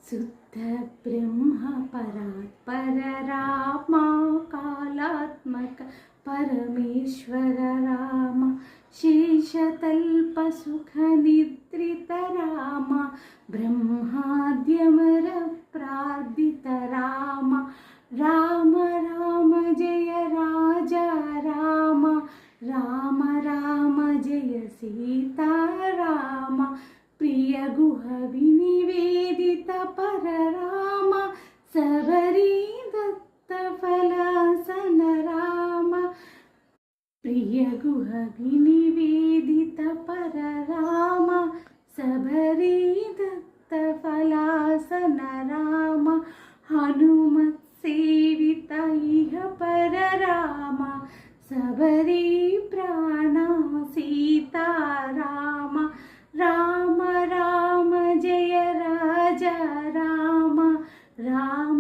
शुद्ध ब्रह्म परात्पर राम कालात्मक परमेश्वर राम शेषतल्प सुख निद्रित राम ब्रह्माद्यमर प्रार्थित राम राम राम जय राजा राम राम राम जय सीता राम प्रिय गुह विनिवेदित पर राम सबरी दत्त फलासन राम प्रिय गुह विनिवेदित पर राम सबरी दत्त फलासन राम हनुमत सेवित इह पर राम सबरी प्राणा सीता राम राम राम जय राजा राम राम